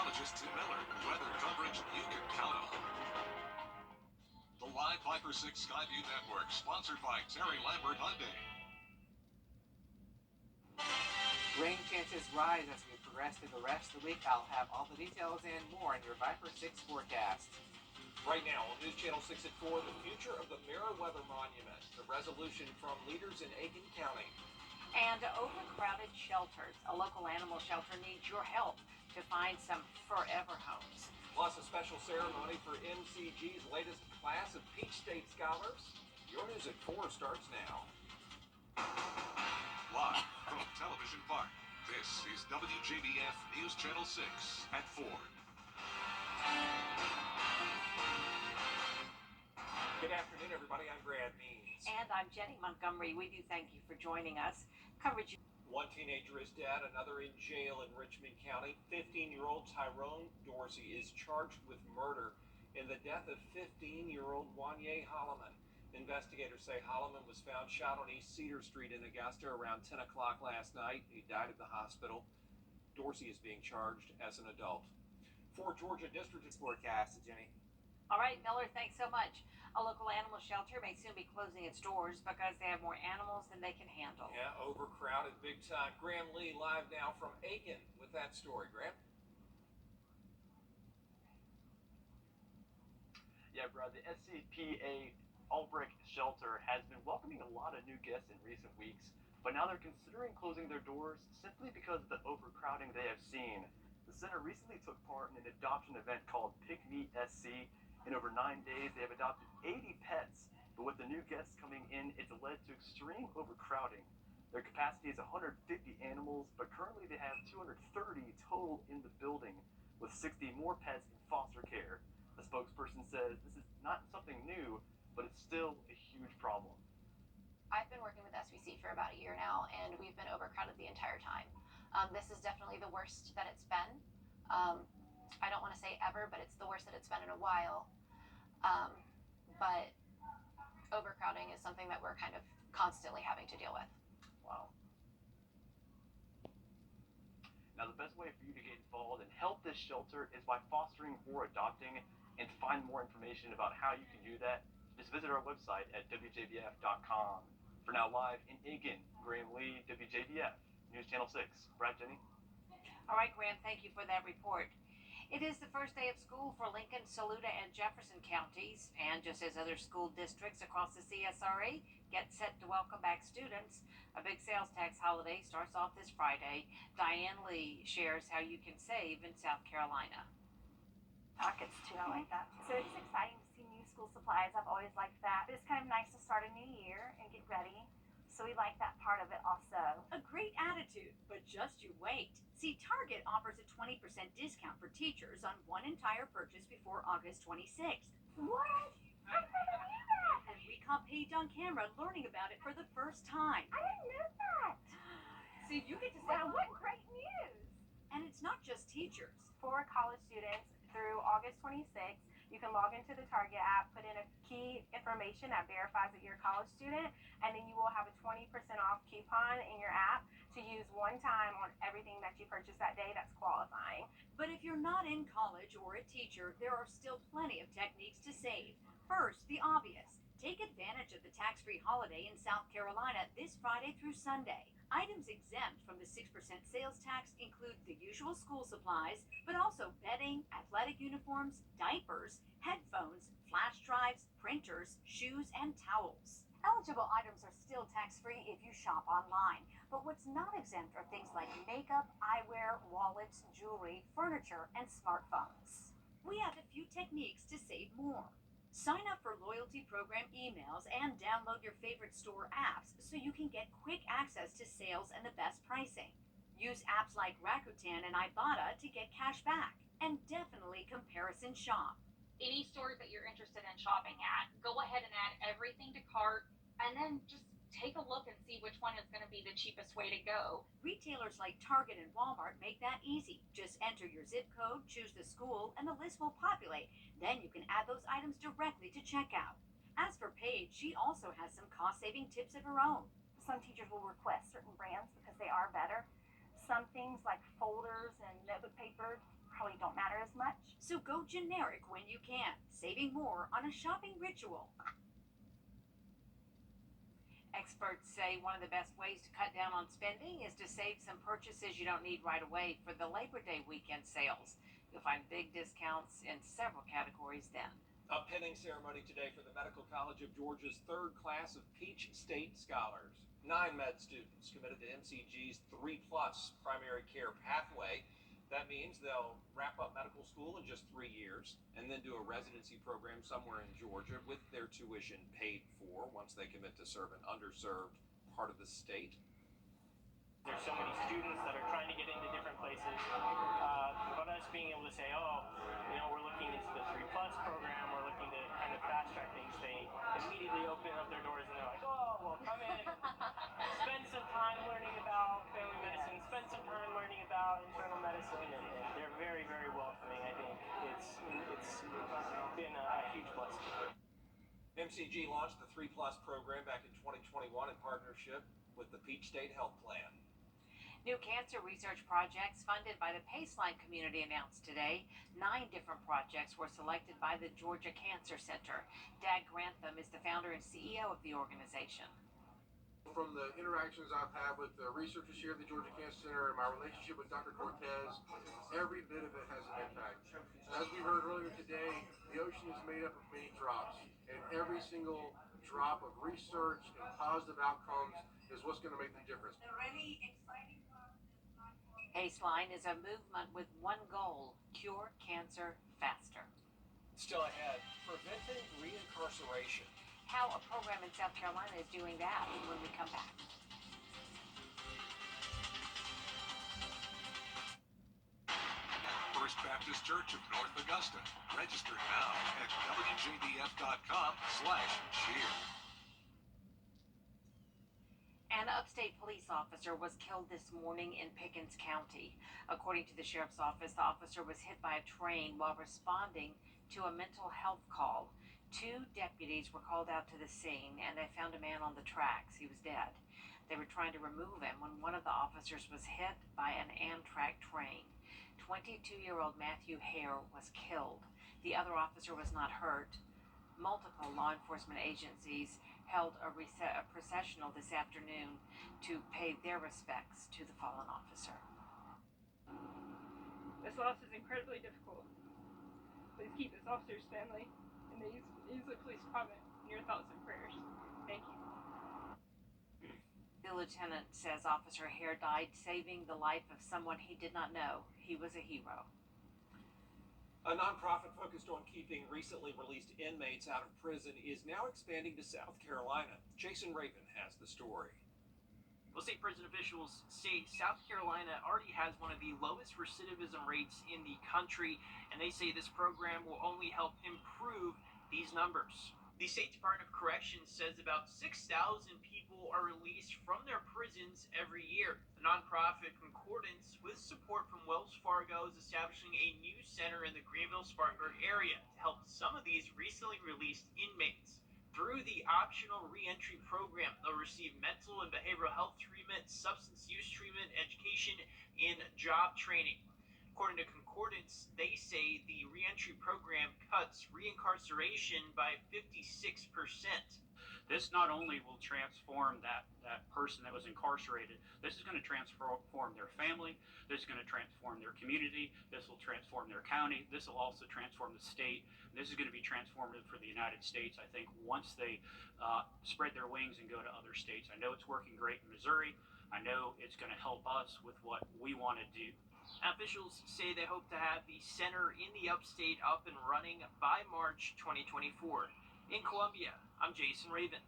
meteorologist Tim Miller. Weather coverage you can count on. The Live 5 for 6 Skyview Network, sponsored by Terry Lambert Hyundai. Rain chances rise as we progress through the rest of the week. I'll have all the details and more in your 5 for 6 forecast. Right now on News Channel 6 at 4, the future of the Meriwether Monument, the resolution from leaders in Aiken County. And overcrowded shelters. A local animal shelter needs your help to find some forever homes. Plus a special ceremony for MCG's latest class of Peach State Scholars. Your News at 4 starts now. Live from Television Park, this is WJBF News Channel 6 at 4. Good afternoon, everybody. I'm Brad Means. And I'm Jenny Montgomery. We do thank you for joining us. Coverage. One teenager is dead, another in jail in Richmond County. 15-year-old Tyrone Dorsey is charged with murder in the death of 15-year-old Wanye Holloman. Investigators say Holloman was found shot on East Cedar Street in Augusta around 10 o'clock last night. He died at the hospital. Dorsey is being charged as an adult. For Georgia District Forecast, Jenny. All right, Miller, thanks so much. A local animal shelter may soon be closing its doors because they have more animals than they can handle. Yeah, overcrowded big time. Graham Lee live now from Aiken with that story. Graham? Yeah, Brad, the SCPA Albrecht Shelter has been welcoming a lot of new guests in recent weeks, but now they're considering closing their doors simply because of the overcrowding they have seen. The center recently took part in an adoption event called Pick Me SC. In over 9 days, they have adopted 80 pets, but with the new guests coming in, it's led to extreme overcrowding. Their capacity is 150 animals, but currently they have 230 total in the building, with 60 more pets in foster care. The spokesperson says this is not something new, but it's still a huge problem. I've been working with SVC for about a year now, and we've been overcrowded the entire time. This is definitely the worst that it's been. I don't want to say ever, but it's the worst that it's been in a while. But overcrowding is something that we're kind of constantly having to deal with. Wow. Now, the best way for you to get involved and help this shelter is by fostering or adopting. And to find more information about how you can do that, just visit our website at WJBF.com. For now, live in Aiken, Graham Lee, WJBF, News Channel 6. Brad, Jenny? All right, Graham, thank you for that report. It is the first day of school for Lincoln, Saluda, and Jefferson counties, and just as other school districts across the CSRA get set to welcome back students, a big sales tax holiday starts off this Friday. Diane Lee shares how you can save in South Carolina. Pockets too, I like that. So it's exciting to see new school supplies. I've always liked that. But it's kind of nice to start a new year and get ready. So we like that part of it also. A great attitude, but just you wait. See, Target offers a 20% discount for teachers on one entire purchase before August 26th. What? I never knew that. And we caught Paige on camera learning about it for the first time. I didn't know that. See, you get to say, Wow, what great news. and it's not just teachers. For college students through August 26th, you can log into the Target app, put in a key information that verifies that you're a college student, and then you will have a 20% off coupon in your app to use one time on everything that you purchase that day that's qualifying. But if you're not in college or a teacher, there are still plenty of techniques to save. First, the obvious. Take advantage of the tax-free holiday in South Carolina this Friday through Sunday. Items exempt from the 6% sales tax include the usual school supplies, but also bedding, athletic uniforms, diapers, headphones, flash drives, printers, shoes, and towels. Eligible items are still tax-free if you shop online, but what's not exempt are things like makeup, eyewear, wallets, jewelry, furniture, and smartphones. We have a few techniques to save more. Sign up for loyalty program emails and download your favorite store apps so you can get quick access to sales and the best pricing. Use apps like Rakuten and Ibotta to get cash back. And definitely comparison shop. Any stores that you're interested in shopping at, go ahead and add everything to cart and then just take a look and see which one is going to be the cheapest way to go. Retailers like Target and Walmart make that easy. Just enter your zip code, choose the school, and the list will populate. Then you can add those items directly to checkout. As for Paige, she also has some cost-saving tips of her own. Some teachers will request certain brands because they are better. Some things like folders and notebook paper probably don't matter So go generic when you can, saving more on a shopping ritual. Experts say one of the best ways to cut down on spending is to save some purchases you don't need right away for the Labor Day weekend sales. You'll find big discounts in several categories then. A pinning ceremony today for the Medical College of Georgia's third class of Peach State Scholars. 9 med students committed to MCG's 3+ primary care pathway. That means they'll wrap up medical school in just 3 years and then do a residency program somewhere in Georgia with their tuition paid for once they commit to serve an underserved part of the state. There's so many students that are trying to get into different places, but us being able to say, oh, you know, we're looking into the 3+ program, we're looking to kind of fast track things, they immediately open up their doors and they're like, oh, well, come in, spend some time learning about family medicine, spend some time learning about internal medicine, and they're very, very welcoming. I think it's been a huge blessing. MCG launched the 3+ program back in 2021 in partnership with the Peach State Health Plan. New cancer research projects funded by the Paceline community announced today. 9 different projects were selected by the Georgia Cancer Center. Dag Grantham is the founder and CEO of the organization. From the interactions I've had with the researchers here at the Georgia Cancer Center and my relationship with Dr. Cortez, every bit of it has an impact. As we heard earlier today, the ocean is made up of many drops, and every single drop of research and positive outcomes is what's going to make the difference. Paceline is a movement with one goal: cure cancer faster. Still ahead, preventing reincarceration. How a program in South Carolina is doing that when we come back. First Baptist Church of North Augusta. Register now at WJBF.com/cheer. An upstate police officer was killed this morning in Pickens County. According to the sheriff's office, the officer was hit by a train while responding to a mental health call. 2 deputies were called out to the scene and they found a man on the tracks. He was dead. They were trying to remove him when one of the officers was hit by an Amtrak train. 22-year-old Matthew Hare was killed. The other officer was not hurt. Multiple law enforcement agencies held a processional this afternoon to pay their respects to the fallen officer. This loss is incredibly difficult. Please keep this officer's family and the Easley Police Department in your thoughts and prayers. Thank you. The lieutenant says Officer Hare died saving the life of someone he did not know. He was a hero. A nonprofit focused on keeping recently released inmates out of prison is now expanding to South Carolina. Jason Raven has the story. Well, state prison officials say South Carolina already has one of the lowest recidivism rates in the country, and they say this program will only help improve these numbers. The State Department of Corrections says about 6,000 people are released from their prisons every year. The nonprofit Concordance, with support from Wells Fargo, is establishing a new center in the Greenville-Spartanburg area to help some of these recently released inmates. Through the optional reentry program, they'll receive mental and behavioral health treatment, substance use treatment, education, and job training. According to Concordance, they say the reentry program cuts reincarceration by 56%. This not only will transform that person that was incarcerated, this is going to transform their family, this is going to transform their community, this will transform their county, this will also transform the state. This is going to be transformative for the United States, I think, once they spread their wings and go to other states. I know it's working great in Missouri. I know it's going to help us with what we want to do. Officials say they hope to have the center in the upstate up and running by March 2024. In Columbia, I'm Jason Raven.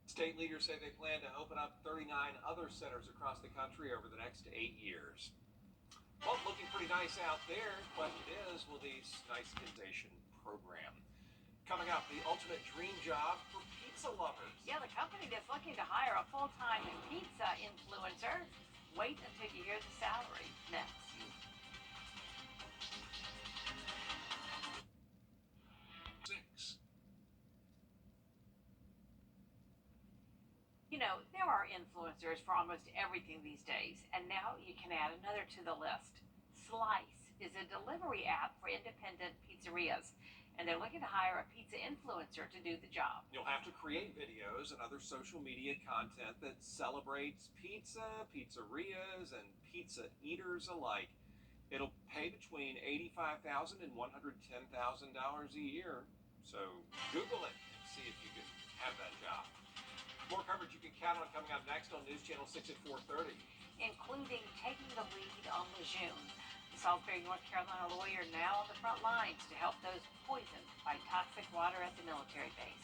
State leaders say they plan to open up 39 other centers across the country over the next 8 years. Well, looking pretty nice out there. Question is, will these nice invitation program? Coming up, the ultimate dream job for pizza lovers. Yeah, the company that's looking to hire a full-time pizza influencer. Wait until you hear the salary next. You know, there are influencers for almost everything these days, and now you can add another to the list. Slice is a delivery app for for independent pizzerias. And they're looking to hire a pizza influencer to do the job. You'll have to create videos and other social media content that celebrates pizza, pizzerias, and pizza eaters alike. It'll pay between $85,000 and $110,000 a year. So Google it and see if you can have that job. More coverage you can count on coming up next on News Channel 6 at 4:30. Including taking the lead on Lejeune. The Salisbury, North Carolina lawyer now on the front lines to help those poisoned by toxic water at the military base.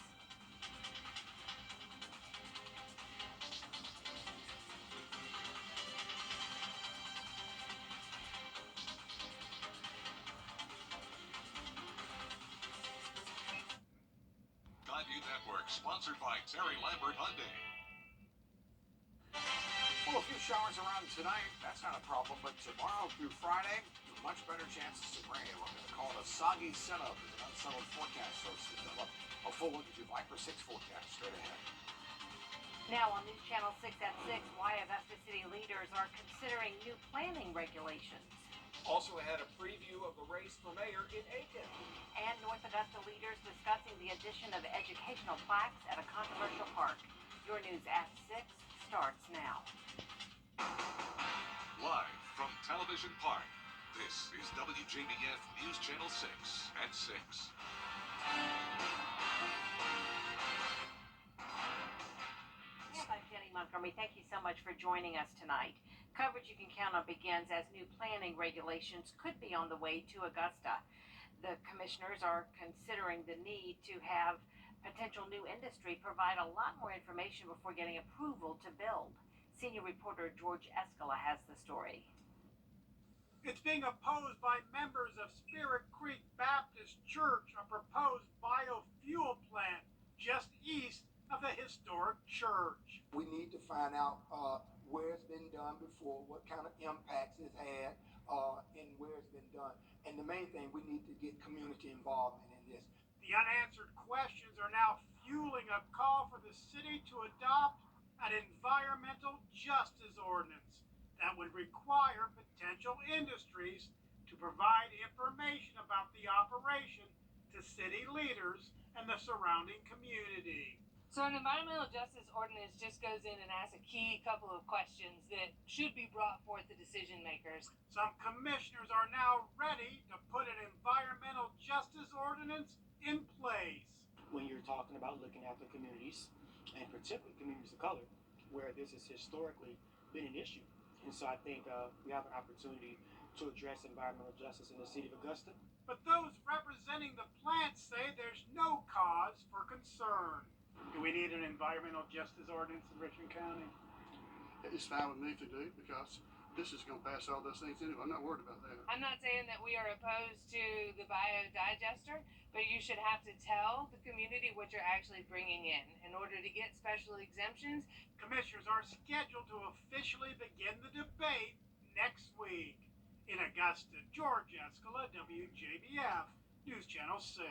Skyview Network, sponsored by Terry Lambert Hyundai. Well, a few showers around tonight, that's not a problem, but tomorrow through Friday, much better chances of rain. We're going to call it a soggy setup as an unsettled forecast starts to develop. A full look at your Viper 6 forecast straight ahead. Now on News Channel 6 at 6, why Augusta City leaders are considering new planning regulations. Also ahead, a preview of the race for mayor in Aiken. And North Augusta leaders discussing the addition of educational plaques at a controversial park. Your News at 6 starts now. Live from Television Park, this is WJBF News Channel 6 at 6. Yes, I'm Jenny Montgomery. Thank you so much for joining us tonight. Coverage you can count on begins as new planning regulations could be on the way to Augusta. The commissioners are considering the need to have potential new industry provide a lot more information before getting approval to build. Senior reporter George Escala has the story. It's being opposed by members of Spirit Creek Baptist Church, a proposed biofuel plant just east of the historic church. We need to find out where it's been done before, what kind of impacts it's had, and where it's been done. And the main thing, we need to get community involvement in this. The unanswered questions are now fueling a call for the city to adopt an environmental justice ordinance that would require potential industries to provide information about the operation to city leaders and the surrounding community. So an environmental justice ordinance just goes in and asks a key couple of questions that should be brought forth to decision makers. Some commissioners are now ready to put an environmental justice ordinance in place. When you're talking about looking at the communities, and particularly communities of color, where this has historically been an issue. And so I think we have an opportunity to address environmental justice in the city of Augusta. But those representing the plant say there's no cause for concern. Do we need an environmental justice ordinance in Richmond County? It's fine with me if they do, because this is going to pass all those things anyway. I'm not worried about that. I'm not saying that we are opposed to the biodigester, but you should have to tell the community what you're actually bringing in order to get special exemptions. Commissioners are scheduled to officially begin the debate next week. In Augusta, George Escala, WJBF, News Channel 6.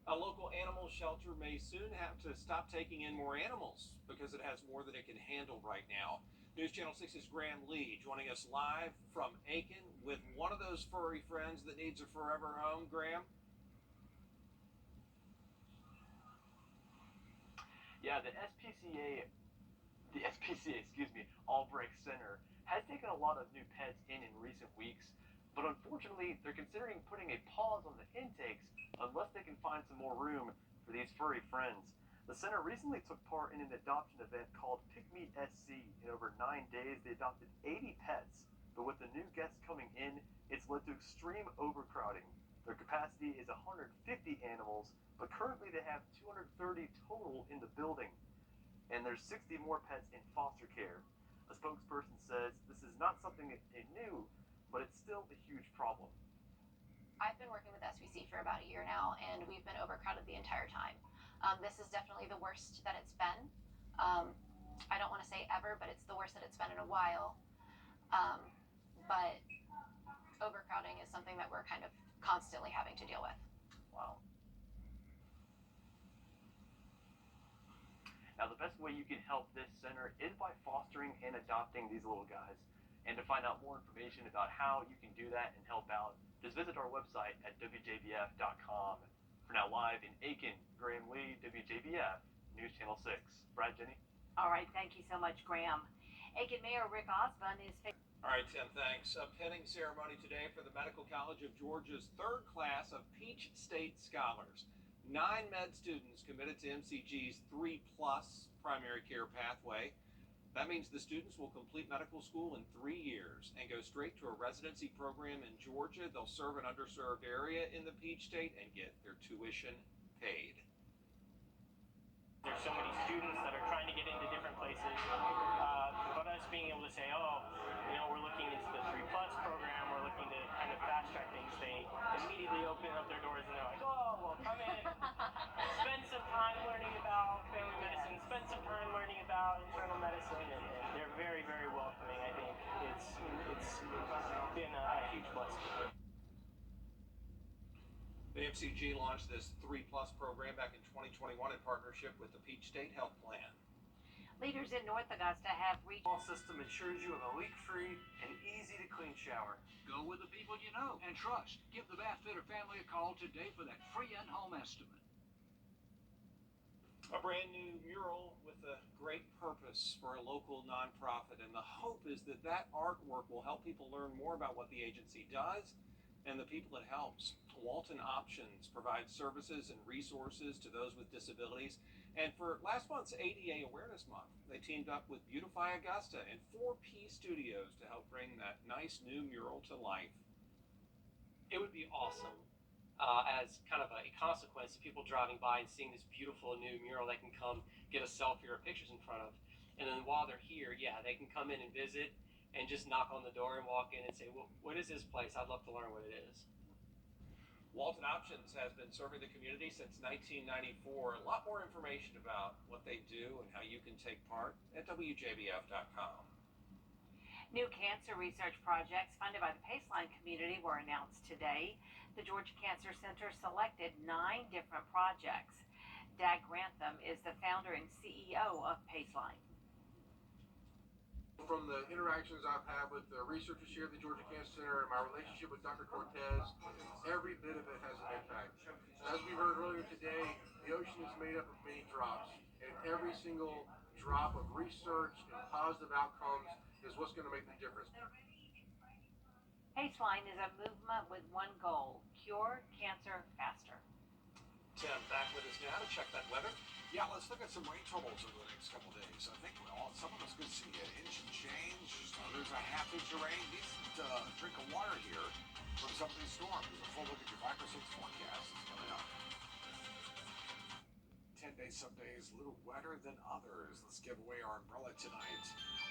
A local animal shelter may soon have to stop taking in more animals because it has more than it can handle right now. News Channel 6's Graham Lee joining us live from Aiken with one of those furry friends that needs a forever home. Graham? Yeah, the SPCA, Albrecht Center has taken a lot of new pets in recent weeks, but unfortunately, they're considering putting a pause on the intakes unless they can find some more room for these furry friends. The center recently took part in an adoption event called Pick Me SC. In over 9 days, they adopted 80 pets, but with the new guests coming in, it's led to extreme overcrowding. Their capacity is 150 animals, but currently they have 230 total in the building, and there's 60 more pets in foster care. A spokesperson says this is not something they knew, but it's still a huge problem. I've been working with SVC for about a year now, and we've been overcrowded the entire time. This is definitely the worst that it's been. I don't want to say ever, but it's the worst that it's been in a while. But overcrowding is something that we're kind of constantly having to deal with. Wow. Now, the best way you can help this center is by fostering and adopting these little guys. And to find out more information about how you can do that and help out, just visit our website at WJBF.com. For now, live in Aiken, Graham Lee, WJBF, News Channel 6. Brad, Jenny? All right, thank you so much, Graham. Aiken Mayor Rick Osborne is... All right, Tim, thanks. A pinning ceremony today for the Medical College of Georgia's third class of Peach State Scholars. 9 med students committed to MCG's 3+ primary care pathway. That means the students will complete medical school in 3 years and go straight to a residency program in Georgia. They'll serve an underserved area in the Peach State and get their tuition paid. There's so many students that are trying to get into different places, but us being able to say, oh, we're looking into the 3+ program, we're looking to kind of fast track things, they immediately open up their doors and they're like, oh, well, come in, spend some time learning about family medicine, spend some time learning about internal medicine, and they're very, very welcoming. I think it's been a huge blessing. The MCG launched this 3+ program back in 2021 in partnership with the Peach State Health Plan. Leaders in North Augusta have reached... The system ensures you have a leak-free and easy-to-clean shower. Go with the people you know and trust. Give the Bath Fitter family a call today for that free in-home estimate. A brand new mural with a great purpose for a local nonprofit, and the hope is that that artwork will help people learn more about what the agency does and the people it helps. Walton Options provides services and resources to those with disabilities. And for last month's ADA Awareness Month, they teamed up with Beautify Augusta and 4P Studios to help bring that nice new mural to life. It would be awesome as kind of a consequence of people driving by and seeing this beautiful new mural they can come get a selfie or pictures in front of. And then while they're here, they can come in and visit and just knock on the door and walk in and say, well, what is this place? I'd love to learn what it is. Walton Options has been serving the community since 1994. A lot more information about what they do and how you can take part at WJBF.com. New cancer research projects funded by the Paceline community were announced today. The Georgia Cancer Center selected 9 different projects. Dag Grantham is the founder and CEO of Paceline. From the interactions I've had with the researchers here at the Georgia Cancer Center and my relationship with Dr. Cortez, every bit of it has an impact. As we heard earlier today, the ocean is made up of many drops, and every single drop of research and positive outcomes is what's going to make the difference. Paceline is a movement with one goal: cure cancer faster. Tim, back with us now to check that weather. Yeah, let's look at some rain totals over the next couple days. I think some of us could see an inch and change, others a half inch of rain. Decent drink of water here from some of these storms. There's a full look at your 5% forecast. It's coming up. 10 days, some days a little wetter than others. Let's give away our umbrella tonight.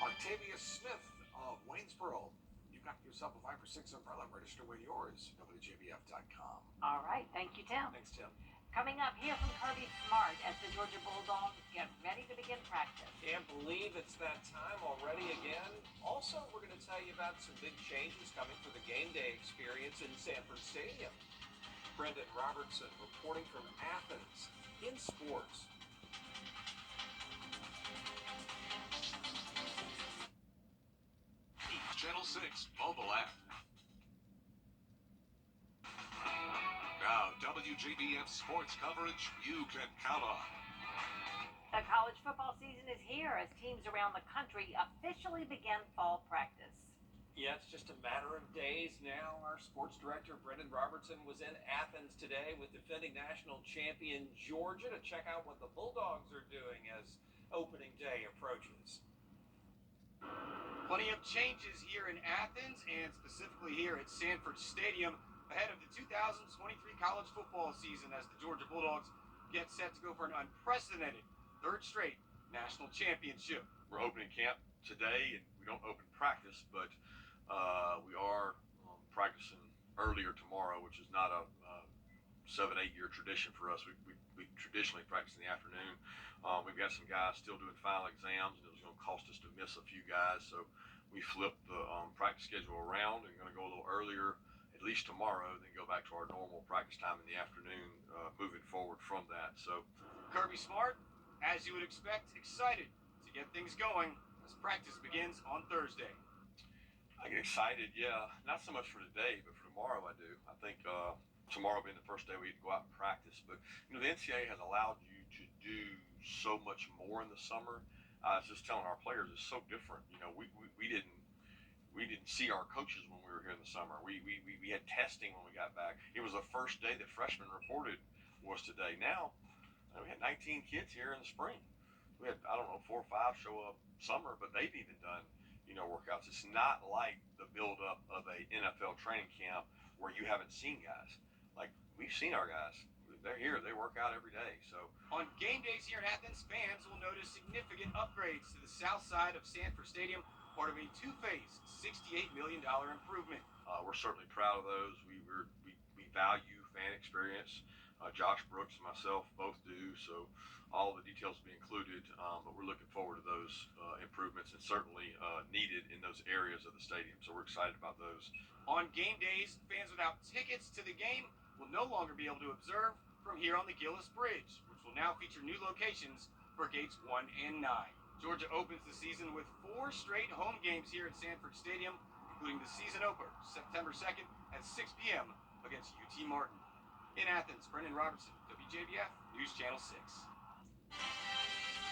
Octavia Smith of Waynesboro. You got yourself a 5 for $6 umbrella. Register with yours. WJBF.com. All right, thank you, Tim. Thanks, Tim. Coming up, hear from Kirby Smart as the Georgia Bulldogs get ready to begin practice. Can't believe it's that time already again. Also, we're going to tell you about some big changes coming for the game day experience in Sanford Stadium. Brendan Robertson reporting from Athens in sports. Channel 6 mobile app. Now, WJBF sports coverage you can count on. The college football season is here as teams around the country officially begin fall practice. Yeah, it's just a matter of days now. Our sports director, Brendan Robertson, was in Athens today with defending national champion Georgia to check out what the Bulldogs are doing as opening day approaches. Plenty of changes here in Athens and specifically here at Sanford Stadium ahead of the 2023 college football season as the Georgia Bulldogs get set to go for an unprecedented third straight national championship. We're opening camp today, and we don't open practice, but we are practicing earlier tomorrow, which is not a 7-8 year tradition for us. We traditionally practice in the afternoon. We've got some guys still doing final exams, and it was going to cost us to miss a few guys, so we flipped the practice schedule around and going to go a little earlier, at least tomorrow, then go back to our normal practice time in the afternoon, moving forward from that. So Kirby Smart, as you would expect, excited to get things going as practice begins on Thursday. I get excited, yeah. Not so much for today, but for tomorrow I do. I think tomorrow being the first day we go out and practice. But, the NCAA has allowed you to do so much more in the summer. I was just telling our players it's so different. We didn't see our coaches when we were here in the summer. We had testing when we got back. It was the first day that freshmen reported was today. Now, we had 19 kids here in the spring. We had, I don't know, 4 or 5 show up summer, but they've even done workouts. It's not like the buildup of a NFL training camp where you haven't seen guys. Like, we've seen our guys. They're here. They work out every day. So On game days here in Athens, fans will notice significant upgrades to the south side of Sanford Stadium, part of a two-phase, $68 million improvement. We're certainly proud of those. We value fan experience. Josh Brooks and myself both do. So all the details will be included, but we're looking forward to those improvements and certainly needed in those areas of the stadium. So we're excited about those. On game days, fans without tickets to the game will no longer be able to observe from here on the Gillis Bridge, which will now feature new locations for gates 1 and 9. Georgia opens the season with 4 straight home games here at Sanford Stadium, including the season opener September 2nd at 6 p.m. against UT Martin. In Athens, Brendan Robertson, WJBF News Channel 6.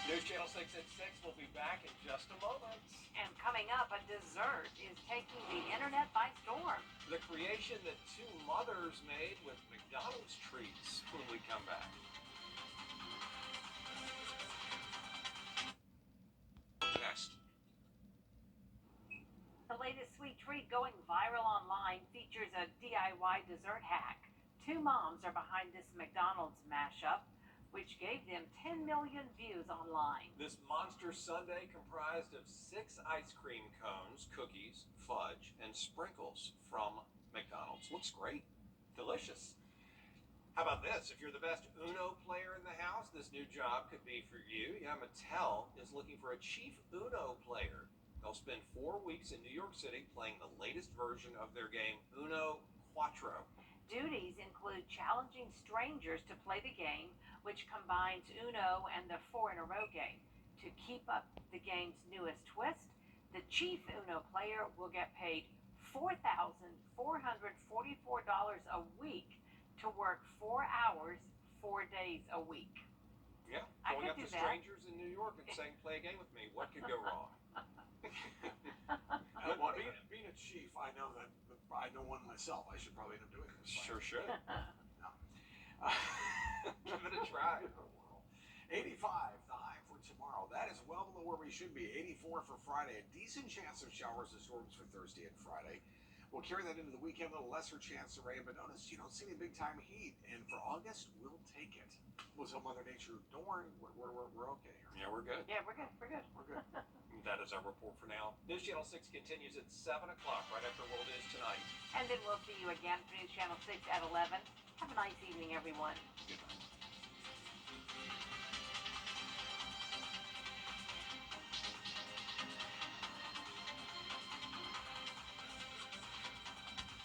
News Channel 6 at 6 will be back in just a moment. And coming up, a dessert is taking the internet by storm. The creation that 2 mothers made with McDonald's treats when we come back. Next. The latest sweet treat going viral online features a DIY dessert hack. 2 moms are behind this McDonald's mashup, which gave them 10 million views online. This monster sundae comprised of 6 ice cream cones, cookies, fudge, and sprinkles from McDonald's. Looks great. Delicious. How about this? If you're the best Uno player in the house, this new job could be for you. Yeah, Mattel is looking for a chief Uno player. They'll spend 4 weeks in New York City playing the latest version of their game, Uno Quattro. Duties include challenging strangers to play the game, which combines Uno and the 4-in-a-row game. To keep up the game's newest twist, the chief Uno player will get paid $4,444 a week to work 4 hours, 4 days a week. Yeah, I going could up do to that. strangers in New York and saying, play a game with me. What could go wrong? Being a chief, I know that I know one myself. I should probably end up doing this. Sure should. No. Give it a try. 85, the high for tomorrow. That is well below where we should be. 84 for Friday. A decent chance of showers and storms for Thursday and Friday. We'll carry that into the weekend. A little lesser chance of rain, but notice you don't see any big time heat. And for August, we'll take it. We'll tell Mother Nature, don't worry, we're okay here. Yeah, we're good. Yeah, we're good. We're good. We're good. That is our report for now. News Channel 6 continues at 7 o'clock, right after World News Tonight. And then we'll see you again for News Channel 6 at 11. Have a nice evening, everyone. Goodbye.